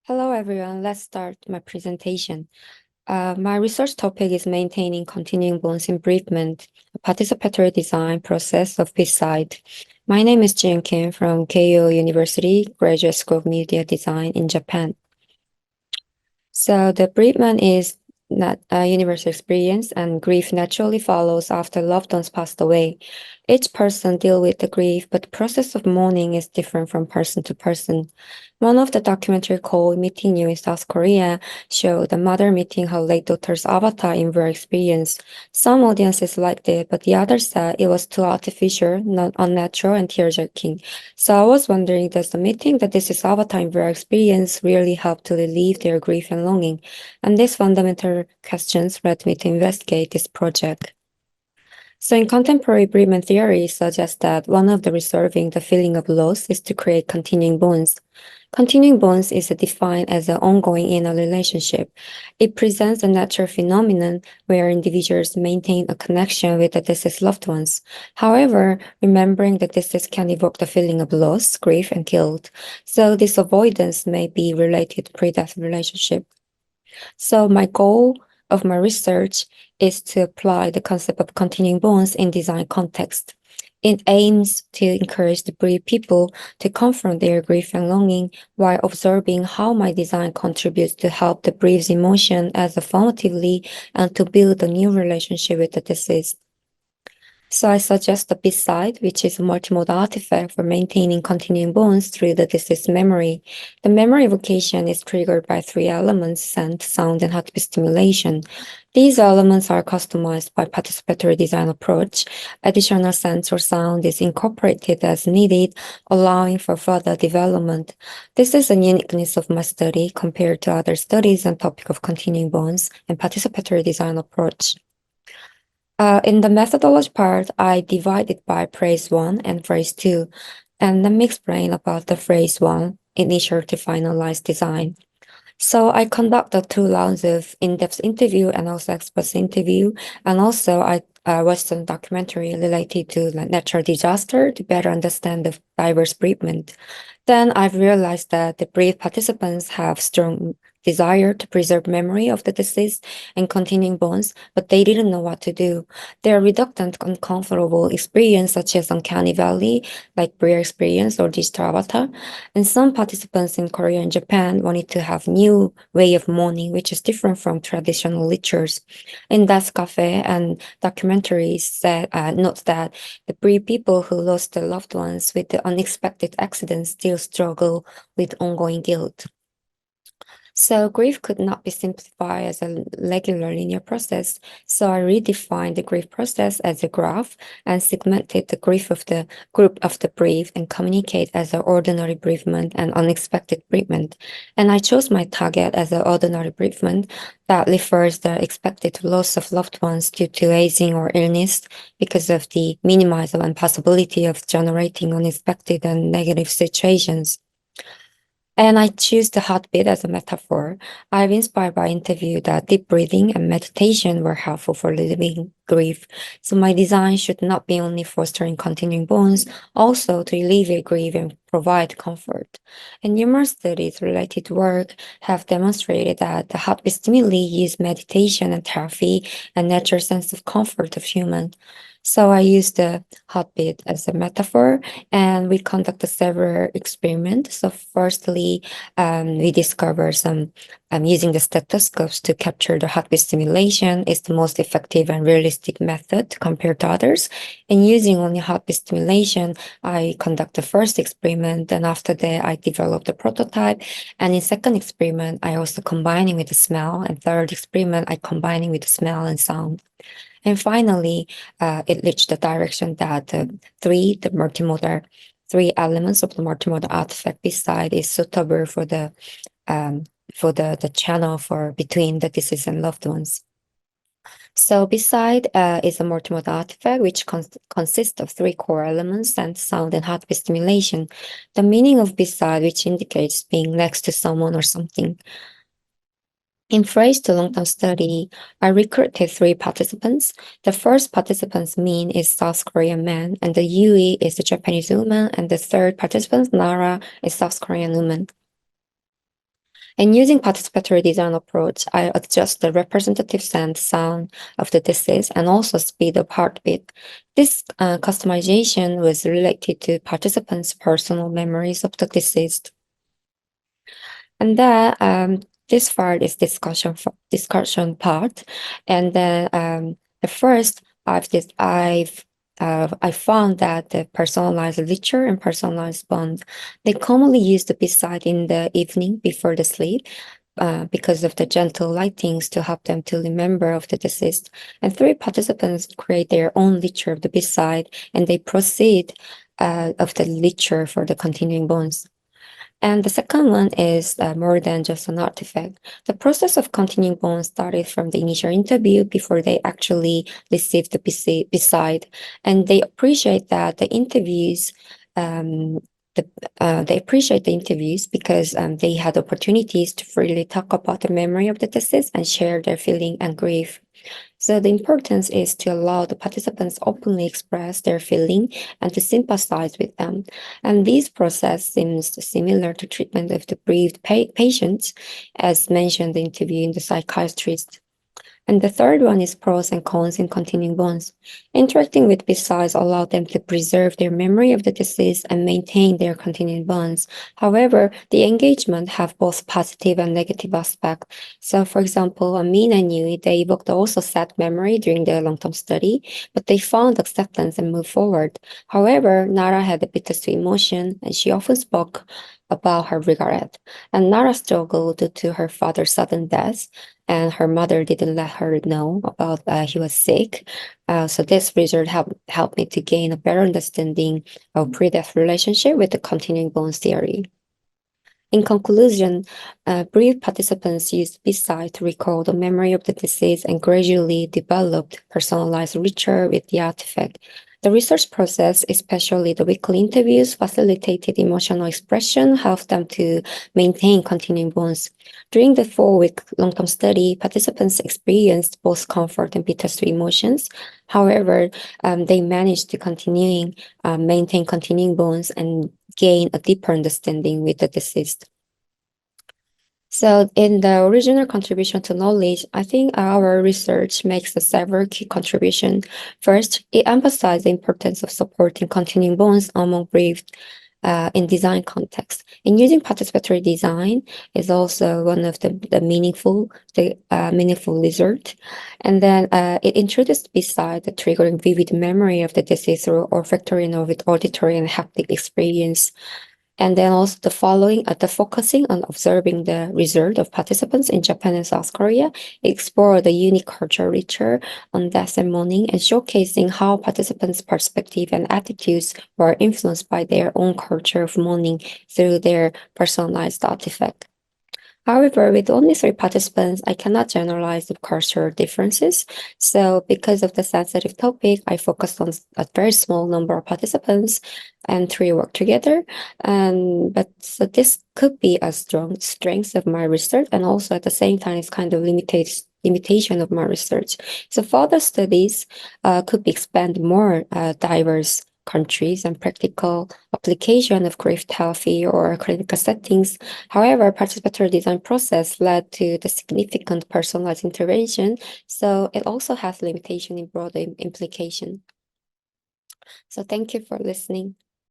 Hello, everyone. Let's start my presentation. My research topic is maintaining continuing bonds in bereavement, a participatory design process of Be.side. My name is Jieun from Keio University, Graduate School of Media Design in Japan. So the bereavement is not a universal experience, and grief naturally follows after loved ones passed away. Each person deals with the grief, but the process of mourning is different from person to person. One of the documentary called Meeting You in South Korea showed the mother meeting her late daughter's avatar in real experience. Some audiences liked it, but the others said it was too artificial, not unnatural, and tear-jerking. So I was wondering, does the meeting that this is avatar in real experience really help to relieve their grief and longing? And these fundamental questions led me to investigate this project. So in contemporary bereavement theory suggests that one of the resolving the feeling of loss is to create continuing bonds. Continuing bonds is defined as an ongoing inner relationship. It presents a natural phenomenon where individuals maintain a connection with the deceased loved ones. However, remembering the deceased can evoke the feeling of loss, grief, and guilt. So this avoidance may be related to pre-death relationship. So my goal of my research is to apply the concept of continuing bonds in design context. It aims to encourage the bereaved people to confront their grief and longing while observing how my design contributes to help the bereaved emotion as affirmatively and to build a new relationship with the deceased. So I suggest the Be.side, which is a multi-modal artifact for maintaining continuing bonds through the deceased memory. The memory evocation is triggered by three elements: scent, sound, and heartbeat stimulation. These elements are customized by participatory design approach. Additional sense or sound is incorporated as needed, allowing for further development. This is a uniqueness of my study compared to other studies on topic of continuing bonds and participatory design approach. In the methodology part, I divided by phrase 1 and phrase 2, and let me explain about the phrase 1, initial to finalized design. So I conducted 2 rounds of in-depth interview and also express interview, and also I watched some documentary related to natural disaster to better understand the diverse bereavement. Then I've realized that the bereaved participants have strong desire to preserve memory of the deceased and continuing bonds, but they didn't know what to do. Their reluctant, uncomfortable experience, such as uncanny valley, like Bria experience or digital avatar, and some participants in Korea and Japan wanted to have new way of mourning, which is different from traditional rituals. In that cafe and documentaries said note that the bereaved people who lost their loved ones with the unexpected accidents still struggle with ongoing guilt. So grief could not be simplified as a regular linear process. So I redefined the grief process as a graph and segmented the grief of the group of the bereaved and communicate as an ordinary bereavement and unexpected bereavement. And I chose my target as an ordinary bereavement that refers the expected loss of loved ones due to aging or illness because of the minimizable possibility of generating unexpected and negative situations. And I choose the heartbeat as a metaphor. I'm inspired by interview that deep breathing and meditation were helpful for relieving grief. So my design should not be only fostering continuing bonds, also to alleviate grief and provide comfort. And numerous studies related to work have demonstrated that the heartbeat stimuli use meditation and therapy and natural sense of comfort of human. So I use the heartbeat as a metaphor, and we conducted several experiments. So firstly, we discovered some using the stethoscopes to capture the heartbeat stimulation is the most effective and realistic method compared to others. And using only heartbeat stimulation, I conduct the first experiment, and after that, I developed the prototype. And in second experiment, I also combining with the smell, and third experiment, I combining with the smell and sound. And finally, it reached the direction that the multimodal, three elements of the multimodal artifact Be.side is suitable for the channel for between the deceased and loved ones. So Be.side is a multimodal artifact which consists of three core elements: scent, sound, and heartbeat stimulation. The meaning of Be.side, which indicates being next to someone or something. In phrase to long-term study, I recruited 3 participants. The first participant's Min is South Korean man, and the Yui is a Japanese woman, and the third participant, Nara, is South Korean woman. And using participatory design approach, I adjust the representative sound of the disease and also speed of heartbeat. This customization was related to participants' personal memories of the deceased. And then this part is discussion part. And then the first I found that the personalized literature and personalized bond, they commonly use the Be.side in the evening before the sleep. Because of the gentle lightings to help them to remember of the deceased. And three participants create their own literature of the Be.side, and they proceed of the literature for the continuing bonds. And the second one is more than just an artifact. The process of continuing bond started from the initial interview before they actually received the Be.side. And they appreciate that the interviews, they appreciate the interviews because they had opportunities to freely talk about the memory of the deceased and share their feeling and grief. So the importance is to allow the participants openly express their feeling and to sympathize with them. And this process seems similar to treatment of the bereaved patients, as mentioned in the interview in the psychiatrist. And the third one is pros and cons in continuing bonds. Interacting with Be.sides allow them to preserve their memory of the disease and maintain their continuing bonds. However, the engagement have both positive and negative aspect. So for example, Min and Yui, they evoked also sad memory during their long-term study, but they found acceptance and moved forward. However, Nara had a bittersweet emotion and she often spoke about her regret. And Nara struggled due to her father's sudden death, and her mother didn't let her know about he was sick. So this result helped me to gain a better understanding of pre-death relationship with the continuing bonds theory. In conclusion, brief participants used Be.side to recall the memory of the disease and gradually developed personalized richer with the artifact. The research process, especially the weekly interviews, facilitated emotional expression, helped them to maintain continuing bonds. During the 4-week long-term study, participants experienced both comfort and bittersweet emotions. However, they managed to maintain continuing bonds and gain a deeper understanding with the deceased. So in the original contribution to knowledge, I think our research makes several key contributions. First, it emphasized the importance of supporting continuing bonds among bereaved in design context. And using participatory design is also one of the meaningful result. And then it introduced Be.side the triggering vivid memory of the disease through olfactory and auditory and haptic experience. And then also the focusing on observing the result of participants in Japan and South Korea, explore the unique cultural literature on death and mourning, and showcasing how participants' perspective and attitudes were influenced by their own culture of mourning through their personalized artifact. However, with only 3 participants, I cannot generalize the cultural differences. So because of the sensitive topic, I focused on a very small number of participants and 3 work together. But so this could be a strong strength of my research, and also at the same time, it's kind of limitation of my research. So further studies could be expand more diverse countries and practical application of grief therapy or clinical settings. However, participatory design process led to the significant personalized intervention, so it also has limitation in broader implication. So thank you for listening.